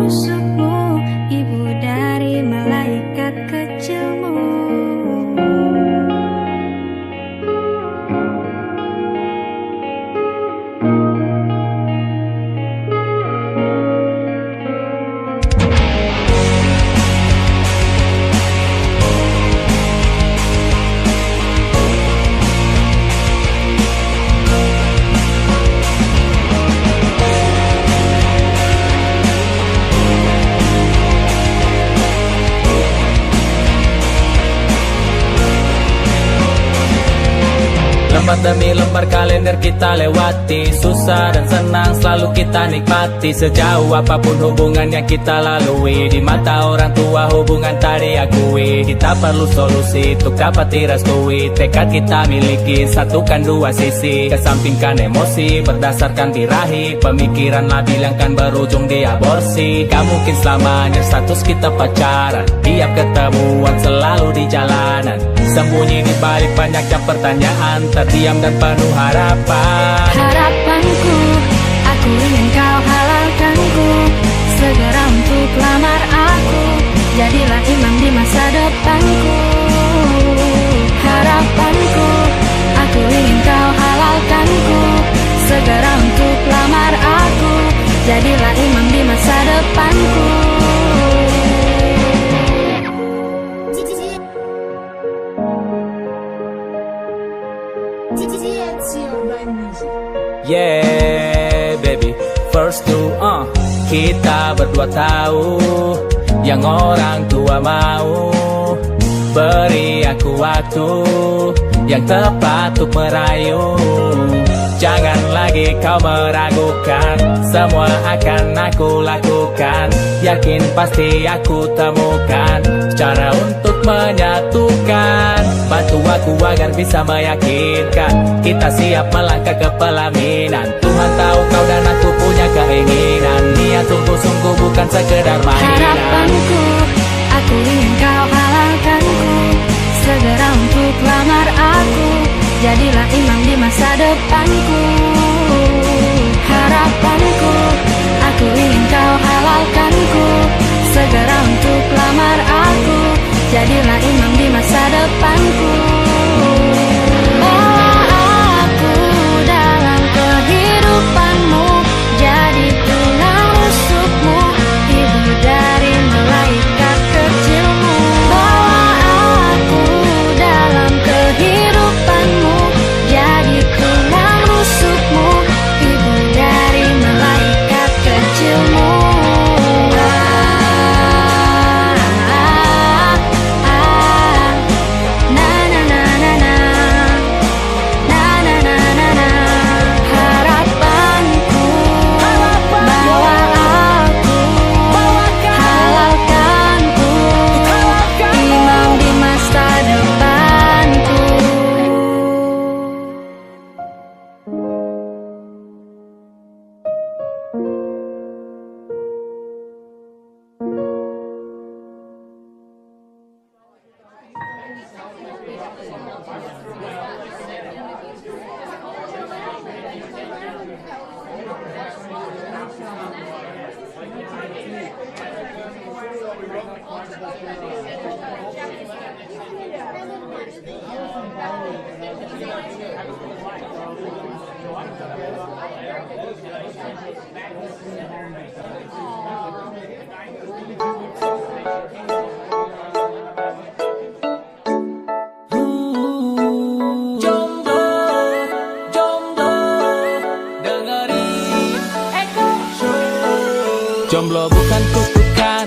rusukmu, ibu dari malaikat kecilmu. Lembar demi lembar kalender kita lewati, susah dan senang selalu kita nikmati. Sejauh apapun hubungan yang kita lalui, di mata orang tua hubungan tak diakui. Kita perlu solusi untuk dapat direstui. Tekad kita miliki, satukan dua sisi, kesampingkan emosi berdasarkan birahi. Pemikiran labil yang kan berujung di aborsi. Gak mungkin selamanya status kita pacaran, tiap ketemuan selalu di jalanan. Sembunyi di balik banyaknya pertanyaan, terdiam dan penuh harapan. Harapanku, aku ingin kau halalkanku, segera untuk lamar aku, jadilah imam di masa depanku. Harapanku, aku ingin kau halalkanku, segera untuk lamar aku, jadilah imam di masa depanku. Yeah baby, first to kita berdua tahu yang orang tua mau. Beri aku waktu yang tepat untuk merayu. Jangan lagi kau meragukan, semua akan aku lakukan. Yakin pasti aku temukan cara untuk menyatukan. Bantu aku agar bisa meyakinkan kita siap melangkah ke pelaminan. Tuhan tahu kau dan aku punya keinginan, niat sungguh-sungguh bukan sekedar mainan. Harapanku, aku ingin kau halalkanku, segera untuk lamar aku, jadilah imam di masa depanku. Harapanku, aku ingin kau halalkanku, segera untuk lamar aku, jadilah imam di masa depanku. Bawa aku dalam kehidupanmu, jadi tulang rusukmu, ibu dari malaikat kecilmu. Bawa aku dalam kehidupanmu, jadi tulang rusukmu, ibu dari malaikat kecilmu. Jomblo bukan kutukan,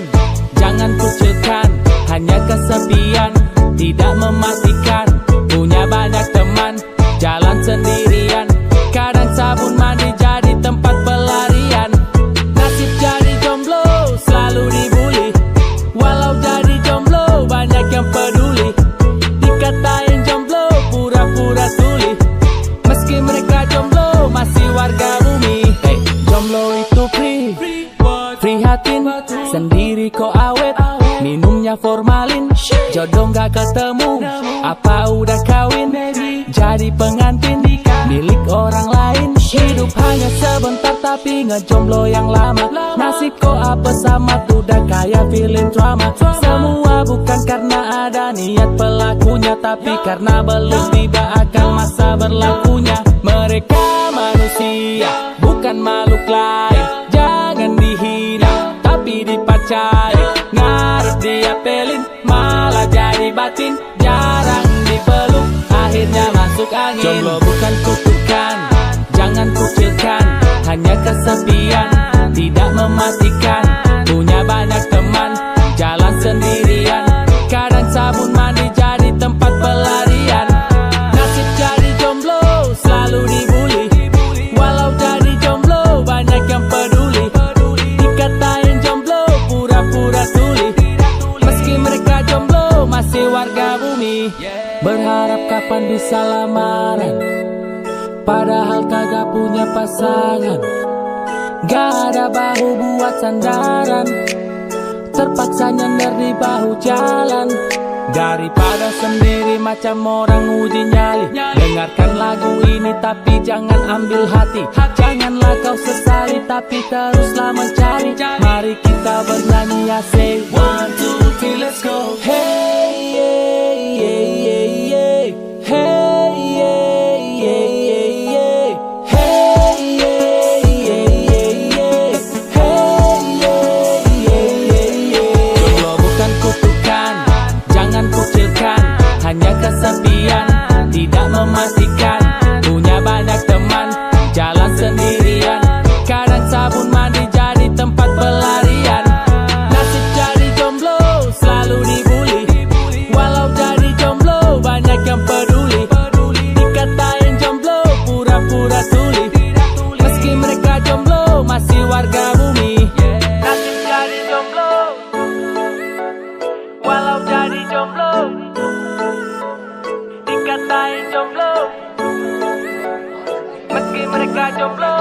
jangan kucilkan, hanya kesepian, tidak mematikan. Punya banyak teman, jalan sendirian, kadang sabun mandi jadi tempat pelarian. Nasib jadi jomblo, selalu dibully, walau jadi jomblo banyak yang peduli. Dikatain jomblo, pura-pura tuli, meski mereka jomblo masih warga bumi. Jomblo itu prihatin, sendiri kok awet, minumnya formalin. Jodoh gak ketemu, apa udah kawin, jadi pengantin. milik orang lain. Hidup hanya sebentar tapi ngejomblo yang lama. Nasib kok apa sama tuh udah kayak film drama. Semua bukan karena ada niat pelakunya, tapi karena belum tiba akan masa berlakunya. Mereka manusia, bukan makhluk lain. Jangan dihina, tapi dipacari. Ngarep diapelin, malah jadi batin. Jarang dipeluk, akhirnya masuk angin. Jomblo bukan kutukan, jangan kucilkan. Hanya kesepian, tidak mematikan. Punya banyak teman, jalan sendirian. Kadang sabun mandi jadi tempat pelarian. Nasib jadi jomblo, selalu dibully. Walau jadi jomblo, banyak yang peduli. Dikatain jomblo, pura-pura tuli. Meski mereka jomblo, masih warga bumi. Berharap kapan bisa lamaran, padahal kagak punya pasangan. Gak ada bahu buat sandaran, terpaksa nyender di bahu jalan. Daripada sendiri macam orang uji nyali, dengarkan lagu ini tapi jangan ambil hati. Janganlah kau sesali tapi teruslah mencari. Mari kita bernyanyi ya, say 1, 2, 3, let's go. Hey, yeah, yeah, yeah, yeah. Hey, yeah, yeah, yeah, yeah. Hey, yeah, yeah, yeah, yeah. Hey, yeah, yeah, yeah, yeah. Jomblo bukan kutukan, jangan kucilkan. Hanya kesepian, tidak mematikan. Punya banyak teman, jalan sendirian. Kadang sabun mandi jadi tempat pelarian. Nasib jadi jomblo, selalu dibully. Walau jadi jomblo, banyak yang peduli. Dikatain jomblo, pura-pura tuli. Meski mereka jomblo, masih warga bumi. Nasib jadi jomblo, walau jadi jomblo. Dikatain jomblo, meski mereka jomblo.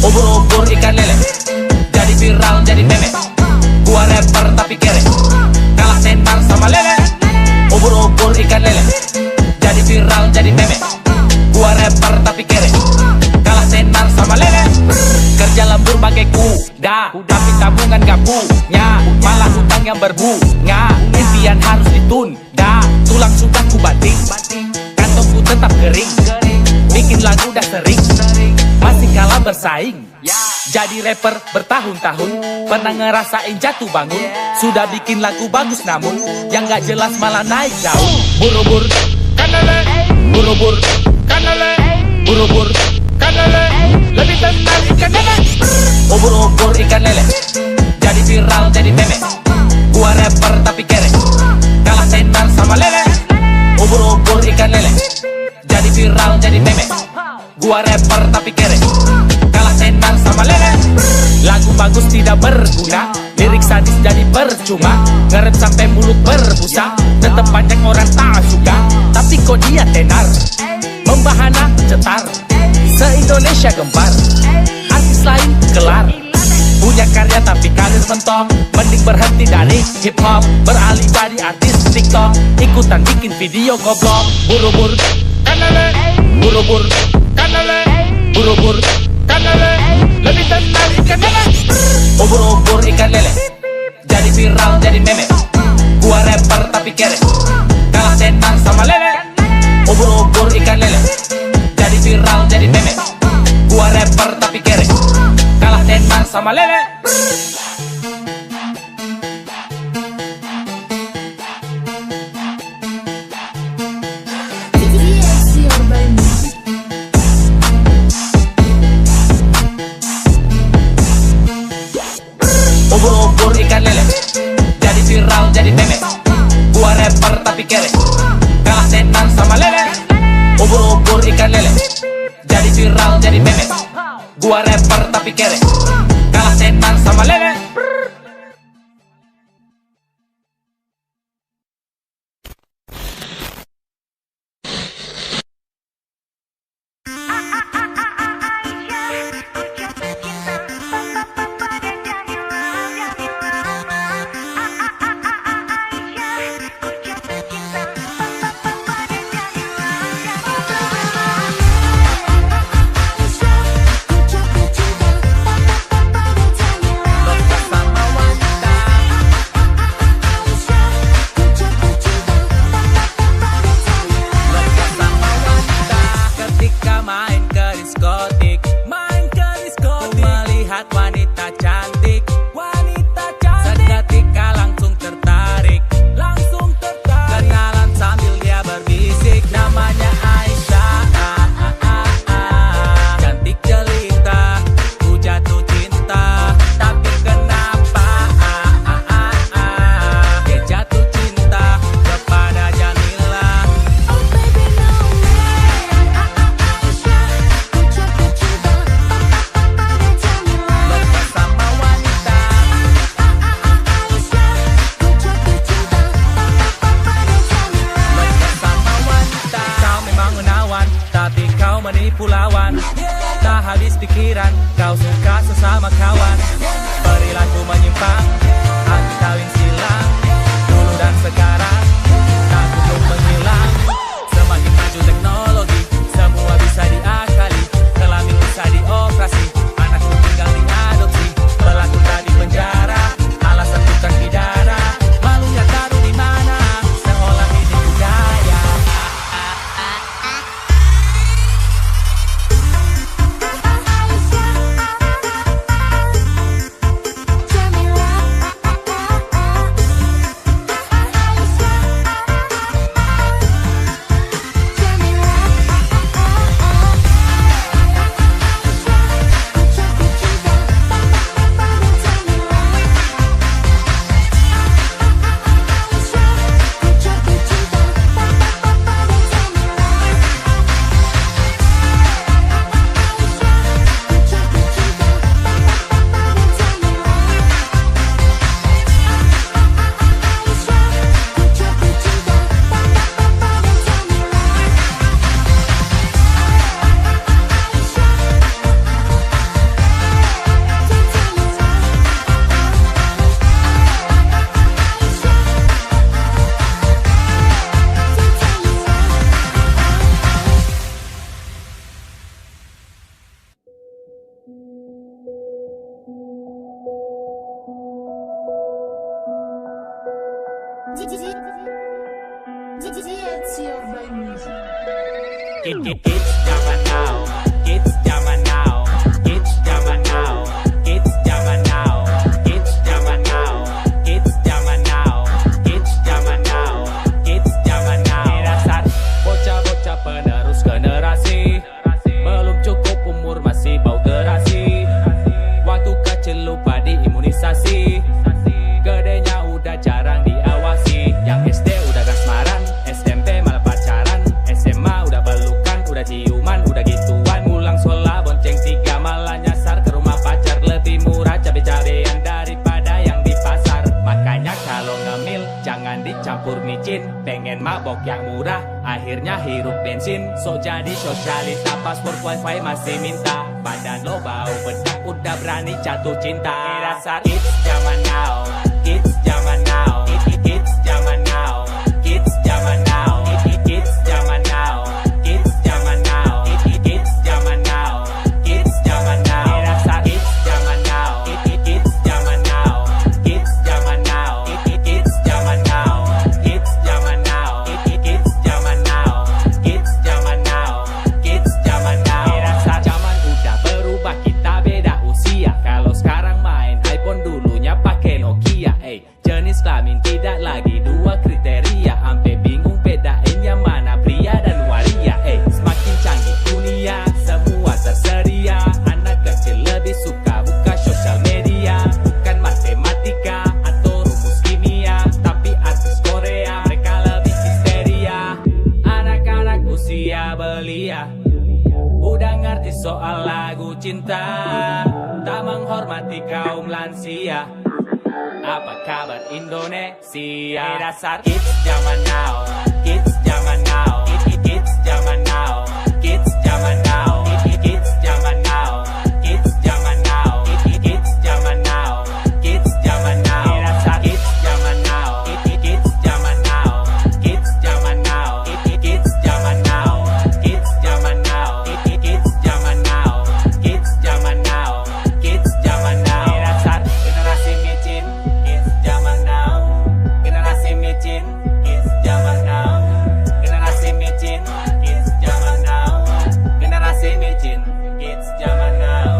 Ubur-ubur ikan lele, jadi viral jadi meme. Gua rapper tapi kere, kalah tenar sama lele. Ubur-ubur ikan lele, jadi viral jadi meme. Gua rapper tapi kere, kalah tenar sama lele. Kerja lembur bagai kuda, tapi tabungan gak punya, malah hutang yang berbunga. Impian harus ditunda, tulang sudah kubanting, kantongku tetap kering. Bikin lagu udah sering, masih kalah bersaing. Jadi rapper bertahun-tahun, pernah ngerasain jatuh bangun. Sudah bikin lagu bagus namun yang gak jelas malah naik daun. Burubur kanale, burubur kanale, burubur kanale, lebih tenang ikan lele. Ubur-ubur ikan lele, jadi viral jadi meme. Gua rapper tapi kere, kalah tenar sama lele. Ubur-ubur ikan lele, jadi viral jadi meme. Gua rapper tapi kere, kalah tenar sama lele. Lagu bagus tidak berguna, lirik sadis jadi percuma. Ngerep sampai mulut berbusa, tetep banyak orang tak suka. Tapi kok dia tenar, membahana cetar, se-Indonesia gempar. Artis lain kelar, punya karya tapi karir mentok. Mending berhenti dari hip hop, beralih jadi artis TikTok. Ikutan bikin video goblok. Burubur kanale, burubur kanale, burubur kanale, lebih tenang ikan lele. Ubur-ubur ikan lele, jadi viral jadi meme. Gua rapper tapi kere, kalah tenar sama lele. Ubur-ubur ikan lele, jadi viral jadi meme. Gua rapper tapi kere, kalah tenar sama lele. Ubur-ubur ikan lele, jadi viral jadi meme. Gua rapper tapi kere, kalah tenar sama lele. Ubur-ubur ikan lele, jadi viral jadi meme. Gua rapper tapi kere, kalah tenar sama lele. menipu lawan. Tak habis pikiran, kau suka sesama kawan. Perilaku menyimpang, hati kawin silang. Dulu dan sekarang, tak kunjung menghilang. Semakin maju teknologi, semua bisa diakali. Kelamin bisa dioperasi, anak pun tinggal diadopsi. Pelaku tak di penjara, alasan bukan pidana. Malunya taruh di mana, seolah ini budaya. Kids zaman now, kids zaman now, kids zaman now, kids zaman now, kids zaman now, kids zaman now, kids zaman now, kids zaman now. Dasar bocah-bocah penerus generasi, belum cukup umur masih bau terasi. Waktu kecil lupa diimunisasi, gedenya udah jarang diawasi. Yang SD udah kasmaran, SMP malah pacaran, SMA udah pelukan, udah ciuman, udah gituan. Pulang sekolah bonceng tiga, malah nyasar ke rumah pacar. Lebih murah cabe-cabean daripada yang di pasar. Makanya kalau ngemil jangan dicampur micin. Pengen mabok yang murah, akhirnya hirup bensin. So jadi sosialita, paspor wifi masih minta. Badan lo bau bedak, udah berani jatuh cinta. Dasar kids zaman now, kids zaman now, kids zaman now, kids zaman now, kids zaman now, kids zaman now, kids zaman now, kids zaman now. Dasar kids zaman now, kids zaman now, kids zaman now, kids zaman now, kids zaman now, kids zaman now, kids zaman now, kids zaman now. Dasar zaman udah berubah, kita beda usia. Kalau sekarang main iPhone, dulunya pakai Nokia. Jenis kelamin tidak lagi dua kriteria. Ampe bingung bedain yang mana pria dan waria. Semakin canggih dunia, semua tersedia. Anak kecil lebih suka buka sosial media. Bukan matematika atau rumus kimia, tapi artis Korea, mereka lebih histeria. Anak-anak usia belia udah ngerti soal lagu cinta, tak menghormati kaum lansia. Apa kabar Indonesia? Dasar kids zaman now, kids zaman now, kids zaman now, kids zaman now, kids zaman now, kids zaman now, kids zaman now, kids zaman now. Dasar kids zaman now, kids zaman now, kids zaman now, kids zaman now, kids zaman now, kids zaman now, kids zaman now, kids zaman now. Dasar generasi micin, kids zaman now, generasi micin, kids zaman now, generasi micin, kids zaman now, generasi micin, kids zaman now.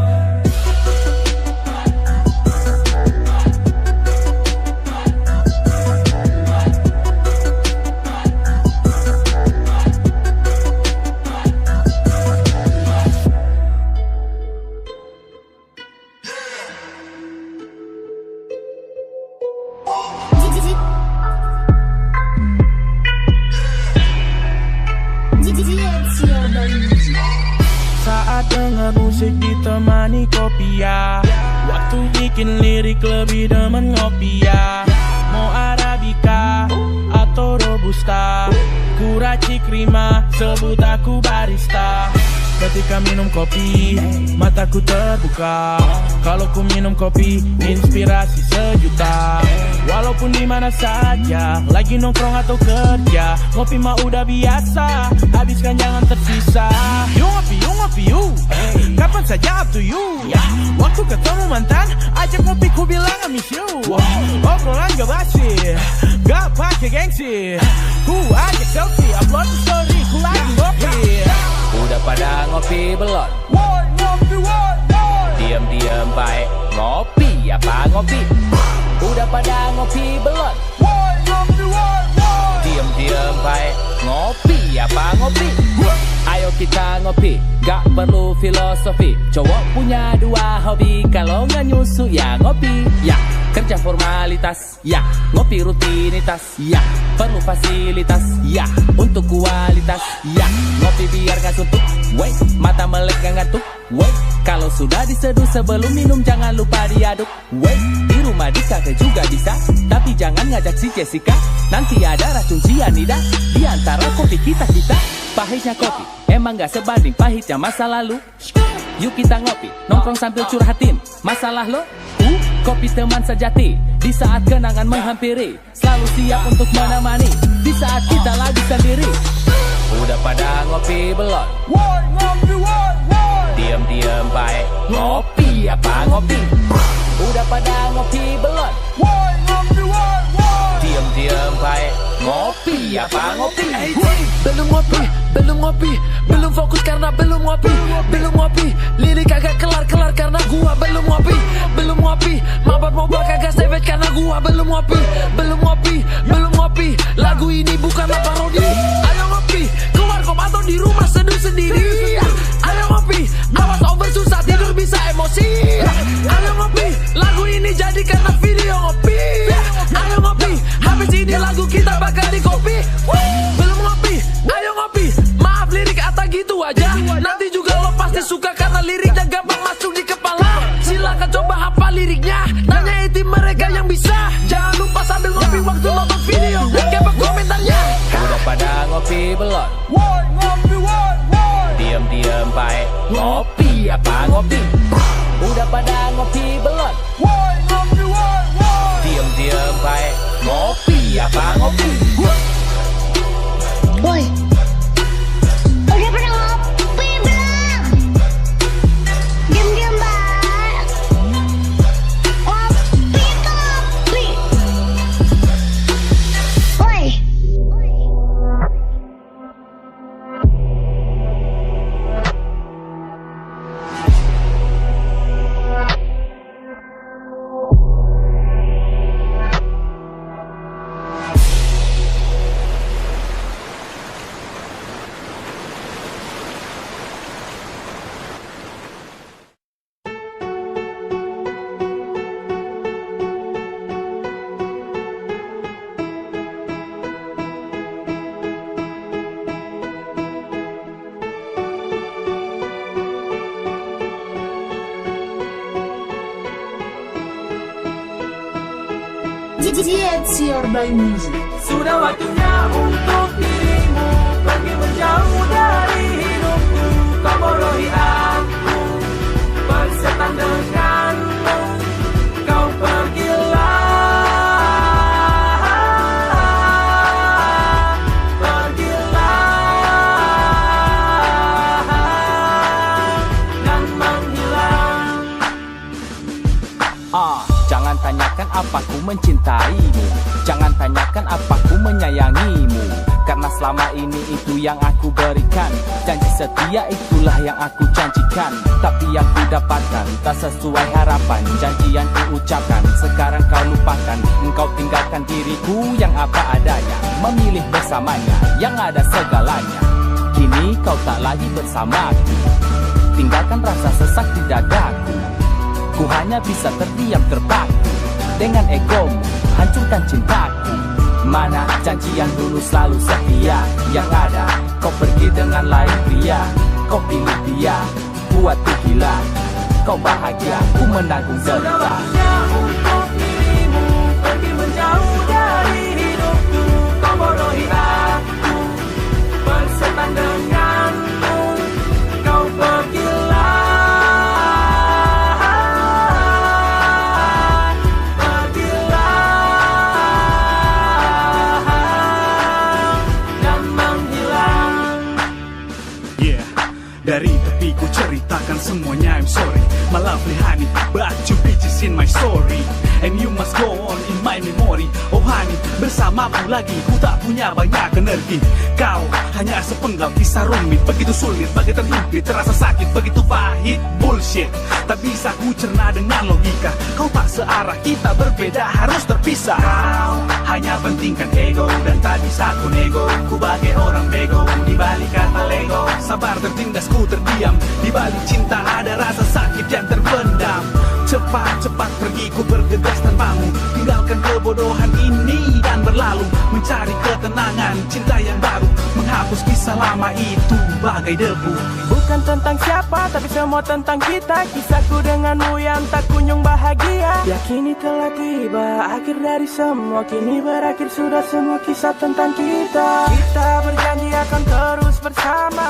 Saat dengar musik ditemani kopi ya, waktu bikin lirik lebih demen ngopi ya. Mau Arabica atau Robusta, ku racik rima, sebut aku barista. Ketika minum kopi, mataku terbuka. Kalau ku minum kopi, inspirasi sejuta. Walaupun di mana saja, lagi nongkrong atau kerja, ngopi mah udah biasa, habiskan jangan tersisa. You ngopi, you. Kapan saja up to you. Waktu ketemu mantan, ajak ngopi ku bilang I miss you. Obrolan gak basi, gak pake gengsi. Ku ajak selfie, upload di story, ku lagi ngopi. Udah pada ngopi belum? Diam-diam baik ngopi apa ngopi? Udah pada ngopi belum? Diam-diam baik ngopi apa ngopi? Ayo kita ngopi, gak perlu filosofi. Cowok punya dua hobi, kalau nggak nyusu ya ngopi. Ya, kerja formalitas. Ya, ngopi rutinitas. Ya, perlu fasilitas. Ya, untuk kualitas. Ya, ngopi biar gak suntuk. Wait, mata melek gak ngantuk. Wait, kalau sudah diseduh sebelum minum jangan lupa diaduk. Wait, di rumah di kafe juga bisa, tapi jangan ngajak si Jessica. Nanti ada racun cyanida di antara kopi kita. Pahitnya kopi, emang gak sebanding pahitnya masa lalu. Yuk kita ngopi, nongkrong sambil curhatin masalah lo. Kopi teman sejati, di saat kenangan menghampiri, selalu siap untuk menemani, di saat kita lagi sendiri. Udah pada ngopi belum? Diam-diam baik ngopi apa ngopi? Udah pada ngopi belum? Diam-diam baik ngopi apa ngopi? Belum ngopi, belum fokus karena belum ngopi, lirik kagak kelar karena gua belum ngopi, mabar kagak savage karena gua belum ngopi, lagu ini bukanlah parodi. Ayo ngopi, keluar kop atau di rumah seduh sendiri. Ayo ngopi, awas over susah tidur bisa emosi. Ayo ngopi, lagu ini jadi karena video ngopi. Ayo ngopi, habis ini lagu kita bakal di copy. Belum ngopi, ayo ngopi, maaf lirik Atta gitu aja. Nanti juga lo pasti suka karena liriknya gampang masuk di kepala. Silakan coba hafal liriknya, tanya tim mereka yang bisa. Jangan lupa sambil ngopi waktu nonton video dan kepo komentarnya. Udah pada ngopi belum? Diam-diam baik ngopi apa ngopi? Udah pada ngopi belum? Diam-diam baik ngopi apa ngopi? Woi, udah pernah ngopi belum? Diam-diam baik. Ngopi tuh ngopi. Woi. GXCR by Music. Sudah waktunya untuk dirimu pergi menjauh dari hidupku. Kau bodohi aku, bersetan denganmu. Kau pergilah, dan menghilang. Jangan tanyakan apa ku mencintaimu, jangan tanyakan apa ku menyayangimu, karena selama ini itu yang aku berikan. Janji setia itulah yang aku janjikan, tapi yang ku dapatkan tak sesuai harapan. Janji yang ku ucapkan sekarang kau lupakan. Engkau tinggalkan diriku yang apa adanya, memilih bersamanya yang ada segalanya. Kini kau tak lagi bersamaku, tinggalkan rasa sesak di dadaku. Ku hanya bisa terdiam terpaku, dengan egomu hancurkan cintaku. Mana janji yang dulu selalu setia, yang ada kau pergi dengan lain pria. Kau pilih dia, buatku gila. Kau bahagia, ku menanggung Sudah derita. waktunya untuk dirimu pergi menjauh dari hidupku. Kau bodohi aku, bersetan denganmu. Kau Dari tepi ku ceritakan semuanya, I'm sorry. My lovely honey, but you bitches in my story, and you must go on in my memory. Oh honey, bersamamu lagi ku tak punya banyak energi. Kau hanya sepenggal kisah rumit, begitu sulit, begitu terhimpit, terasa sakit, begitu pahit. Bullshit, tak bisa ku cerna dengan logika. Kau tak searah, kita berbeda, harus terpisah. Kau hanya pentingkan ego dan tak bisa ku nego. Ku bagai orang bego di balik kata lego. Sabar tertindas, ku terdiam. Di balik cinta ada rasa sakit yang terpendam. Cepat-cepat pergi, ku bergegas tanpamu. Tinggalkan kebodohan ini dan berlalu, mencari ketenangan, cinta yang baru, menghapus kisah lama itu bagai debu. Bukan tentang siapa, tapi semua tentang kita. Kisahku denganmu yang tak kunjung bahagia. Ya kini telah tiba, akhir dari semua. Kini berakhir sudah semua kisah tentang kita. Kita berjanji akan terus bersama.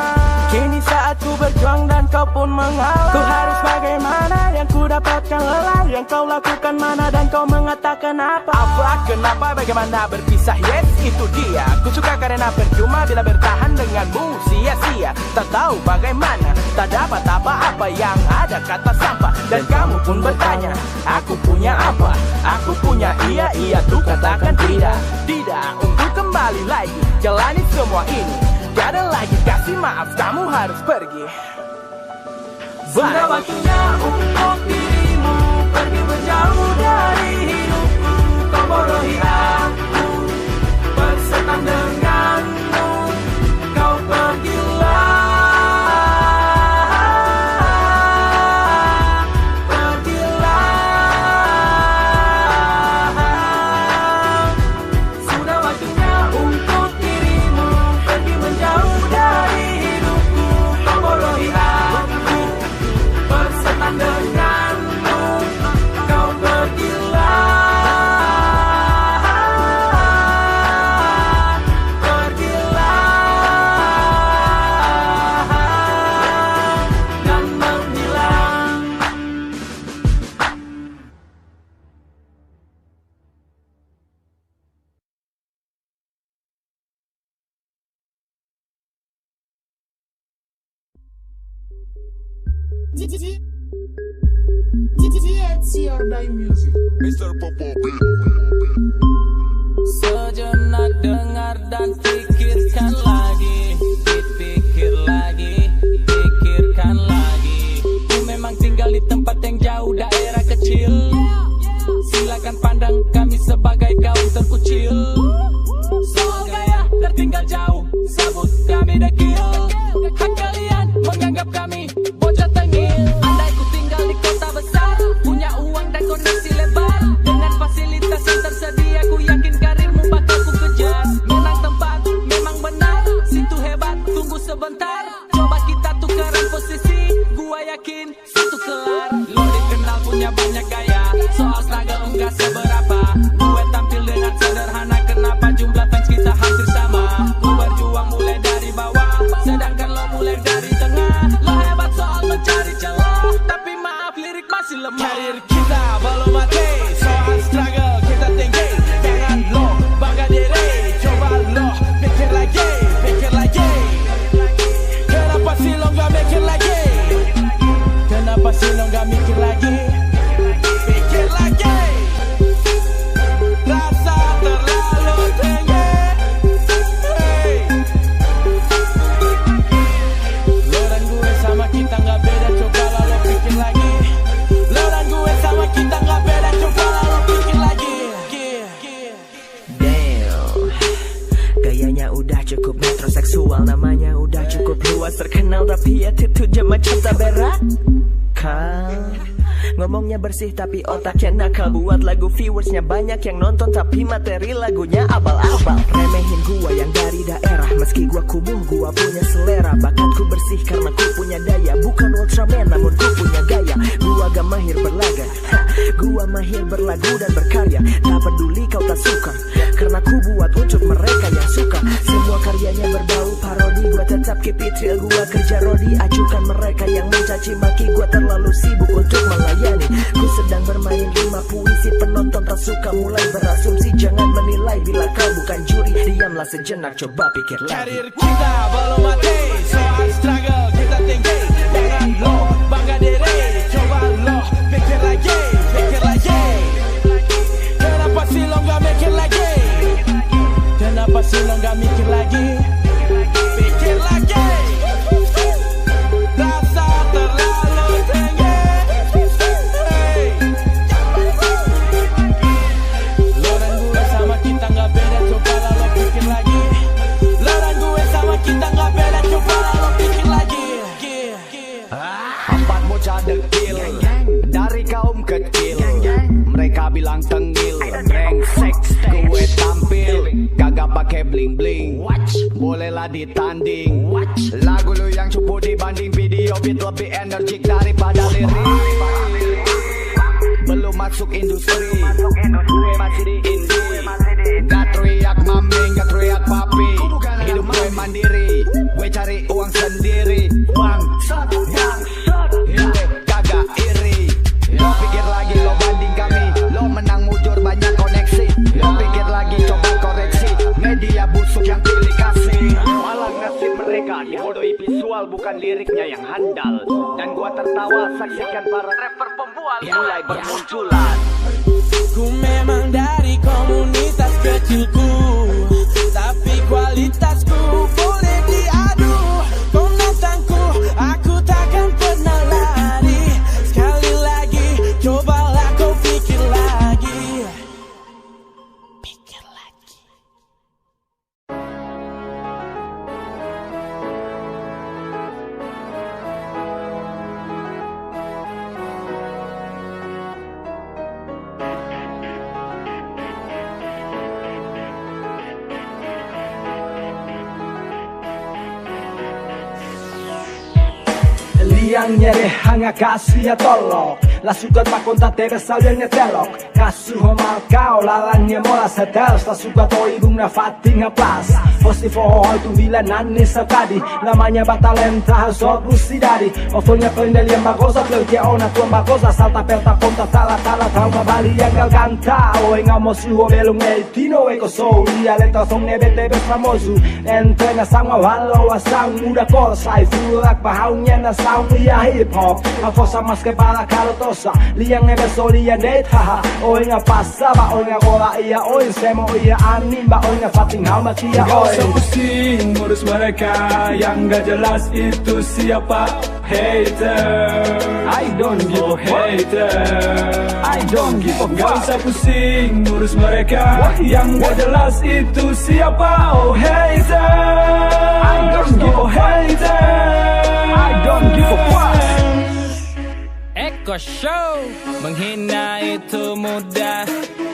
Kini saatku berjuang dan kau pun mengalah. Ku harus bagaimana, yang ku dapatkan lelah. Yang kau lakukan mana dan kau mengatakan apa? Apa, kenapa, bagaimana berpisah? Yes, itu dia. Ku suka karena percuma bila bertahan denganmu sia-sia. Tak tahu bagaimana, tak dapat apa-apa, yang ada kata sampah. Dan kamu pun bertanya, aku punya apa? Aku punya iya tuh katakan tidak. Tidak, untuk kembali lagi jalani semua ini. Gak ada lagi kasih maaf, kamu harus pergi. Sudah waktunya untuk dirimu pergi menjauh dari hidupku. Kau bodohi aku, bersetan denganmu. Kau pergilah. It's your day music. Mr. Popo. Sejenak dengar dan pikirkan lagi, dipikir lagi, pikirkan lagi. Ku memang tinggal di tempat yang jauh, daerah kecil. Silakan pandang kami sebagai kaum terkucil. Soal gaya tertinggal jauh, sebut kami dekil. Hak kalian menganggap kami bocah tengil. Andai ku tinggal di kota besar, punya uang dan koneksi lebar, dengan fasilitas yang tersedia, ku yakin karirmu bakal ku kejar. Menang tempat memang benar, situ hebat, tunggu sebentar. Coba kita tukeran posisi, gua yakin situ kelar. Lo dikenal punya banyak gaya, soal struggle enggak seberapa. Gue tampil dengan sederhana, kenapa jumlah fans kita hampir sama. Ku berjuang mulai dari bawah, sedangkan lo mulai dari tengah. Lo hebat soal mencari celah, tapi maaf lirik masih lemah. Karir kita belum mati, soal struggle kita tinggi. Jangan lo bangga diri, coba lo pikir lagi, pikir lagi. Kenapa sih lo gak mikir lagi? Kenapa sih lo gak mikir lagi? Pikir lagi. Rasa terlalu tinggi. Hey. Lo dan gue sama kita gak beda, coba lo pikir lagi. Lo dan gue sama kita gak beda, coba lo pikir lagi. Damn, gayanya udah cukup metroseksual, namanya udah cukup luas terkenal, tapi attitude-nya macam tak berakal. Ngomongnya bersih tapi otaknya nakal. Buat lagu viewersnya banyak yang nonton, tapi materi lagunya abal-abal. Remehin gua yang dari daerah, meski gua kumuh gua punya selera. Bakatku bersih karena ku punya daya, bukan Ultraman namun ku punya gaya. Gua gak mahir berlaga, gua mahir berlagu dan berkarya. Tak peduli kau tak suka, karena ku buat untuk mereka yang suka. Semua karyanya berbau parodi, gua tetap keep it real. Gua kerja rodi, acukan mereka yang mencaci maki. Gua terlalu sibuk untuk melayani. Ku sedang bermain rima puisi, penonton tak suka mulai berasumsi. Jangan menilai bila kau bukan juri, diamlah sejenak, coba pikir lagi. Karir kita belum mati, soal struggle kita tinggi. bilang tengil, brengsek, gue tampil, kagak pakai bling bling. Bolehlah ditanding, lagu lu yang cupu dibanding video beat lebih energik daripada lirik. Belum masuk industri, gue masih di indie. Gak teriak mami, gak teriak papi, hidup gue mandiri, gue cari uang sendiri. Bangsat, gue kagak iri. Lo pikir lagi lo banding kami, lo menang mujur banyak koneksi. Lo pikir lagi coba koreksi, media busuk yang pilih kasih. Malah nasib mereka dibodohi visual bukan liriknya yang handal. Dan gua tertawa saksikan para rapper pembual mulai bermunculan. Ku memang dari komunitas kecilku, tapi kualitasku boleh diadu. Kau nantangku, aku takkan pernah lari. Sekali lagi, cobalah kau pikir lagi. Pikir lagi. Liang nyere hanga kasih ya tolok. La suka makonta tebe salverne telok. Kasu homal kau lalangnya mola setels. La suka to ibung na fating plus. Posti fohoi tu bila nanni sakadi. Namanya batalenta hasot busidadi. Ofonya prende liam bagosa fleutia ona tua bagosa. Salta perta ponta tala trauma bali yang gal canta. Oi ngamo suho belung el tino eko so. Ia lenta song nebe tebe famoso. Entrena sama walo asang muda kolsai. Fulak pahaunya na sound ia hip hop. Afosa mas que para calotosa. Liang nebe solia net haha. Oi nga passa ba oi nga gola ia oi semo ia animba oi nga fating hama kia Gak oi. usah pusing ngurus mereka yang gak jelas itu siapa. Hater, I don't give a hater, I don't give a gak fuck. usah pusing ngurus mereka yang gak jelas itu siapa. Oh hater, I don't give a hater, I don't give a fuck. Eko Show. Menghina itu mudah,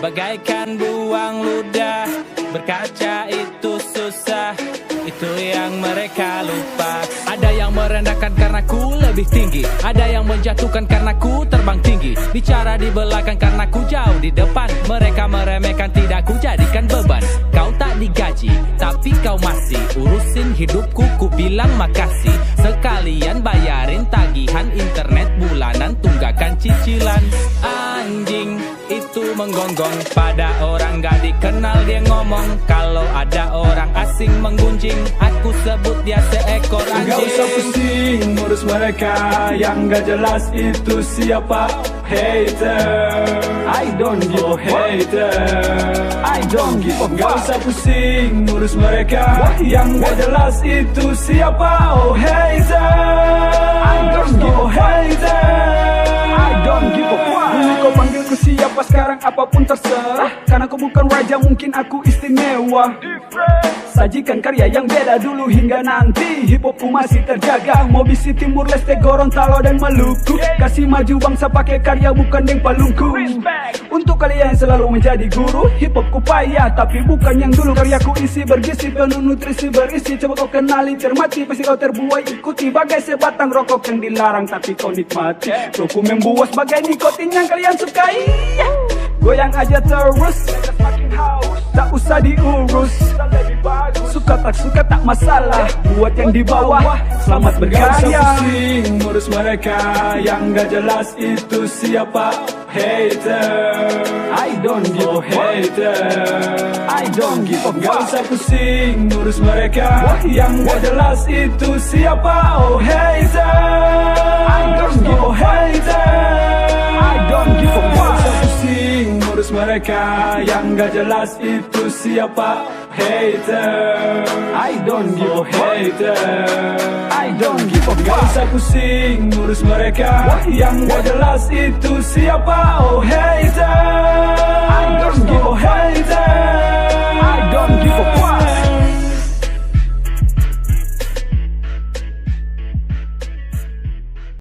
bagaikan buang ludah. Berkaca itu susah, itu yang mereka lupa. Ada yang merendahkan karena ku lebih tinggi, ada yang menjatuhkan karena ku terbang tinggi. Bicara di belakang karena ku jauh di depan. Mereka meremehkan, tidak ku jadikan beban. Kau tak digaji, tapi kau masih urusin hidupku, ku bilang makasih. Sekalian bayarin tagihan internet bulanan, tunggakan cicilan. Anjing itu menggonggong pada orang gak dikenal, dia ngomong. Kalau ada orang asing menggunjing, aku sebut dia seekor anjing. Gak usah pusing ngurus mereka yang gak jelas itu siapa. Hater, I don't give a hater, I don't give a gak fuck. usah pusing ngurus mereka yang gak jelas itu siapa. Oh hater, I don't give a hater, I don't give a fuck. dulu kau panggilku siapa, sekarang apapun terserah. Karena aku bukan raja, mungkin aku istimewa. Sajikan karya yang beda dulu hingga nanti. Hip hopku masih terjaga. Mobisi Timur Leste, Gorontalo dan Maluku. Kasih maju bangsa pakai karya bukan deng palungku. Untuk kalian yang selalu menjadi guru, hip hopku payah tapi bukan yang dulu. Karyaku isi bergizi, penuh nutrisi berisi. Coba kau kenali, cermati, pasti kau terbuai. Ikuti bagai sebatang rokok yang dilarang tapi kau nikmati. Roku membuas bagai nikotin yang kalian sukai. Goyang aja terus, tak usah diurus. Suka tak masalah, buat yang di bawah selamat berkarya. Gak usah pusing ngurus mereka yang gak jelas itu siapa. Hater, I don't give a hater, I don't give a gak fuck. usah pusing ngurus mereka yang gak jelas itu siapa. Oh hater, I don't give a hater, I don't give a fuck. gak usah pusing ngurus mereka yang gak jelas itu siapa. Hater, I don't give a hater, I don't give a gak fuck. usah pusing ngurus mereka yang gak jelas itu siapa. Oh hater,